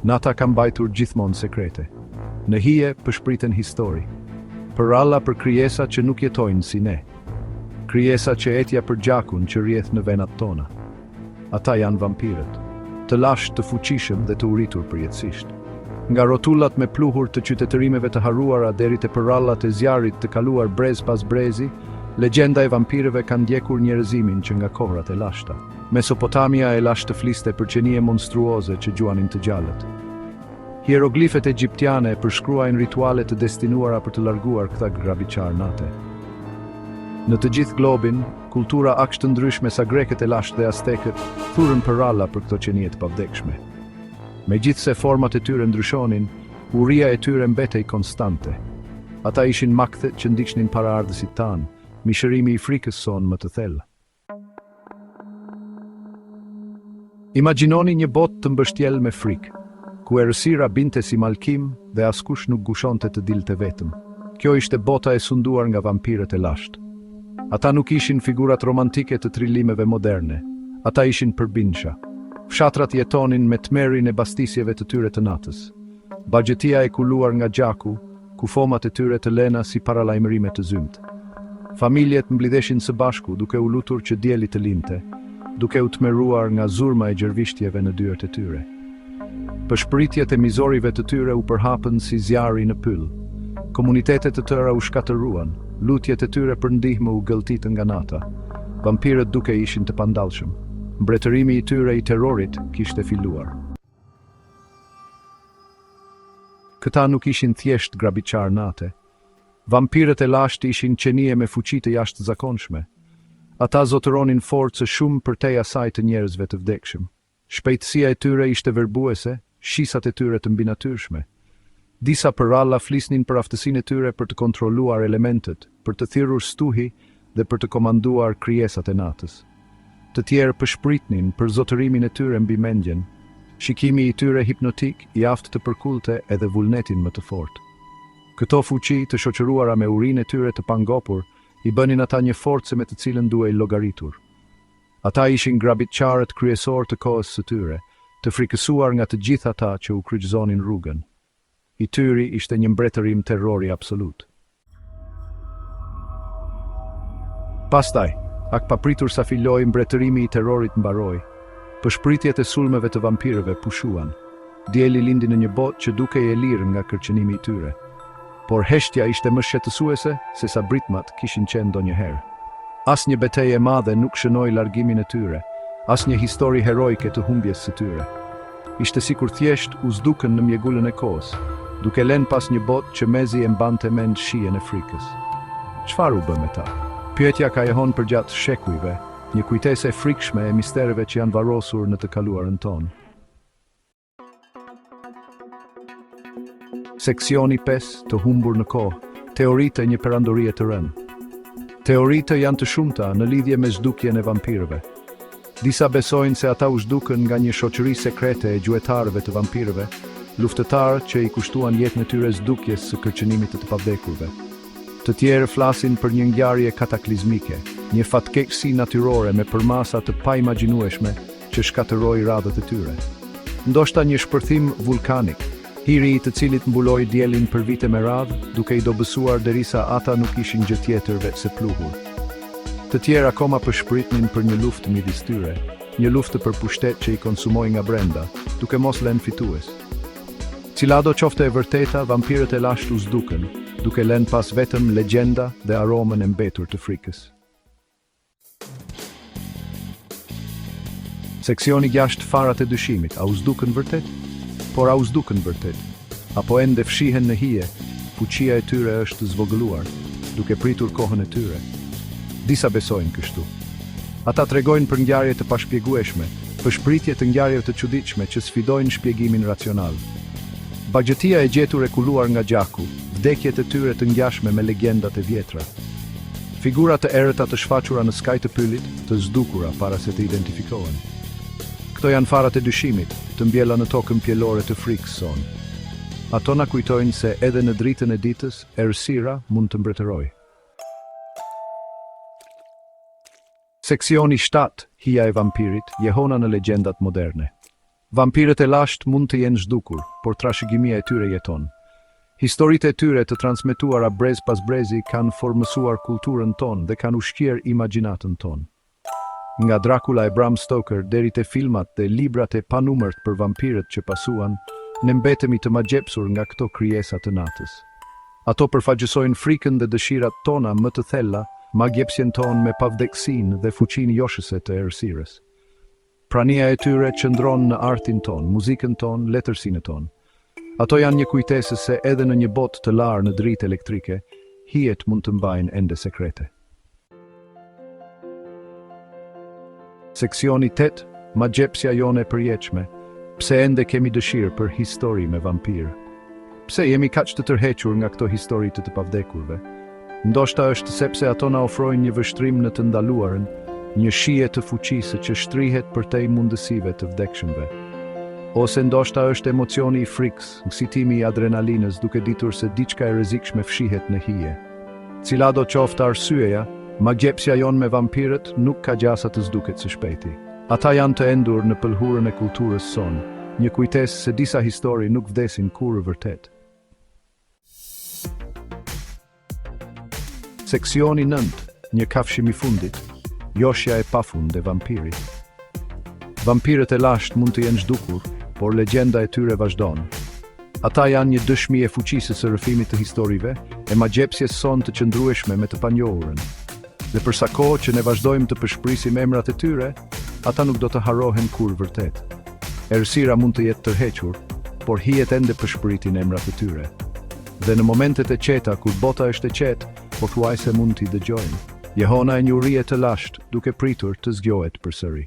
Nata ka mbajtur gjithmonë sekrete. Në hije përshpriten histori. Përralla për krijesa që nuk jetojnë si ne. Krijesa që etja për gjakun që rrjedh në venat tona. Ata janë vampirët, të lashtë, të fuqishëm dhe të uritur përjetësisht. Nga rrotullat me pluhur të qytetërimeve të harruara deri te përrallat e zjarrit të kaluar brez pas brezi, legjenda e vampirëve ka ndjekur njerëzimin që nga kohrat e lashta. Mesopotamia e lashtë fliste për qenie monstruoze që gjuanin të gjallët. Hieroglifet egjiptiane përshkruajnë rituale të destinuara për të larguar këta grabiçar nate. Në të gjithë globin, kultura aq të ndryshme sa grekët e lashtë dhe aztekët thurën përralla për këto qenie të pavdekshme. Megjithse format e tyre ndryshonin, uria e tyre mbetej konstante. Ata ishin makthe që ndiqnin paraardhësit tanë, mishërimi i frikës son më të thellë. Imagjinoni një botë të mbështjellë me frikë, ku errësira binte si malkim dhe askush nuk guxonte të dilte vetëm. Kjo ishte bota e sunduar nga vampirët e lashtë. Ata nuk ishin figurat romantike të trillimeve moderne. Ata ishin përbindshë. Fshatrat jetonin me tmerrin e bastisjeve të tyre të natës. Bagjetia e kuluar nga gjaku, ku fomat e tyre të lena si paralajmërime të zymt. Familjet mblidheshin së bashku duke u lutur që dieli të linte, duke u tmerruar nga zurma e gjervishtjeve në dyert e tyre. Përshpritjet e mizorive të tyre u përhapën si zjarri në pyll. Komunitetet të tëra u shkatëruan, lutjet e tyre për ndihmë u gëlltitën nga nata. Vampirët duke ishin të pandallshëm. Mbretërimi i tyre i terrorit kishte filluar. Këta nuk ishin thjesht grabiçar nate. Vampirët e lashtë ishin qenie me fuqi të jashtëzakonshme. Ata zotëronin forcë shumë përtej asaj të njerëzve të vdekshëm. Shpejtësia e tyre ishte verbuese, shisat e tyre të mbinatyrshme. Disa përralla flisnin për aftësinë e tyre për të kontrolluar elementet, për të thirrur stuhi dhe për të komanduar krijesat e natës. Të tjerë përshpritnin për zotërimin e tyre mbi mendjen. Shikimi i tyre hipnotik i aftë të përkullte edhe vullnetin më të fortë. Këto fuqi të shoqëruara me urinë e tyre të pangopur i bënin ata një forcë me të cilën duhej llogaritur. Ata ishin grabiçarët kryesor të kohës së tyre, të frikësuar nga të gjithë ata që u kryqëzonin rrugën. I tyri ishte një mbretërim terrori absolut. Pastaj, ak papritur sa filloi mbretërimi i terrorit mbaroi, përshpritjet e sulmeve të vampirëve pushuan. Dieli lindi në një botë që dukej e lirë nga kërcënimi i tyre. Por heshtja ishte më shqetësuese se sa britmat kishin qenë ndonjëherë. Asnjë betejë e madhe nuk shënoi largimin e tyre, asnjë histori heroike të humbjes së tyre. Ishte sikur thjesht u zhdukën në mjegullën e kohës, duke lënë pas një botë që mezi e mbante mend shijen e frikës. Çfarë u bë me ta? Pyetja ka jehon përgjatë shekujve, një kujtesë e frikshme e mistereve që janë varrosur në të kaluarën tonë. Seksioni 5, të humbur në kohë, teoritë e një perandorie të rënë. Teoritë janë të shumta në lidhje me zhdukjen e vampirëve. Disa besojnë se ata u zhdukën nga një shoqëri sekrete e gjuetarëve të vampirëve, luftëtarë që i kushtuan jetën e tyre zhdukjes së kërcënimit të pavdekurve. Të tjerë flasin për një ngjarje kataklizmike, një fatkeqësi natyrore me përmasa të paimagjinueshme që shkatërroi radhët e tyre. Ndoshta një shpërthim vulkanik, hiri i të cilit mbuloi diellin për vite me radhë, duke i dobësuar derisa ata nuk ishin gjë tjetër veçse pluhur. Të tjerë akoma përshpritnin për një luftë midis tyre, një luftë për pushtet që i konsumoi nga brenda, duke mos lënë fitues. Cilado qofte e vërteta, vampirët e lashtë u zhdukën, duke lënë pas vetëm legjenda dhe aromën e mbetur të frikës. Seksioni 6, farat e dyshimit, a u zdukën vërtet? Por a u zdukën vërtet? Apo ende fshihen në hije, fuqia e tyre është zvogëluar, duke pritur kohën e tyre? Disa besojnë kështu. Ata tregojnë për ngjarje të pashpjegueshme, përshpritje të ngjarjeve të çuditshme që sfidojnë shpjegimin racional. Bagjetia e gjetur e kuluar nga gjaku, vdekjet e tyre të ngjashme me legendat e vjetra. Figura të errëta të shfaqura në skaj të pyllit, të zdukura para se të identifikohen. Këto janë farat e dyshimit, të mbjella në tokën pjellore të frikës son. Ato na kujtojnë se edhe në dritën e ditës, errësira mund të mbretërojë. Seksioni 7, hija e vampirit, jehona në legjendat moderne. Vampirët e lashtë mund të jenë zhdukur, por trashëgimia e tyre jeton. Historitë e tyre të transmetuara brez pas brezi kanë formësuar kulturën tonë dhe kanë ushqyer imagjinatën tonë. Nga Dracula e Bram Stoker deri te filmat dhe librat e panumërt për vampirët që pasuan, ne mbetemi të magjepsur nga këto krijesa të natës. Ato përfaqësojnë frikën dhe dëshirat tona më të thella, magjepsjen tonë me pavdekësinë dhe fuqinë joshëse të errësirës. Prania e tyre qëndron në artin tonë, muzikën tonë, letërsinë tonë. Ato janë një kujtesë se edhe në një botë të larë në dritë elektrike, hijet mund të mbajnë ende sekrete. Seksioni 8, magjepsja jone e përjetshme. Pse ende kemi dëshirë për histori me vampirë? Pse jemi kaq të tërhequr nga këto histori të pavdekurve? Ndoshta është sepse ato na ofrojnë një vështrim në të ndaluarën, një shije të fuqisë që shtrihet përtej mundësive të vdekshëmve. Ose ndoshta është emocioni i frikës, ngushtimi i adrenalinës duke ditur se diçka e rrezikshme fshihet në hije. Cila do qoftë arsyeja, magjepsja jonë me vampirët nuk ka gjasa të zduket së shpejti. Ata janë të endur në pëlhurën e kulturës sonë, një kujtesë se disa histori nuk vdesin kurrë vërtet. Seksioni 9, një kafshim i fundit, joshja e pafund e vampirit. Vampirët e lashtë mund të jenë zhdukur, por legjenda e tyre vazhdon. Ata janë një dëshmi e fuqisë së rrëfimit të historive, e magjepsjes sonë të qëndrueshme me të panjohurën. Dhe për sa kohë që ne vazhdojmë të përshprisim emrat e tyre, ata nuk do të harrohen kurrë vërtet. Errësira mund të jetë tërhequr, por hijet ende përshpritin emrat e tyre. Dhe në momentet e qeta kur bota është e qetë, pothuajse mund t'i dëgjojnë. Jehona e njohurie të lashtë, duke pritur të zgjohet përsëri.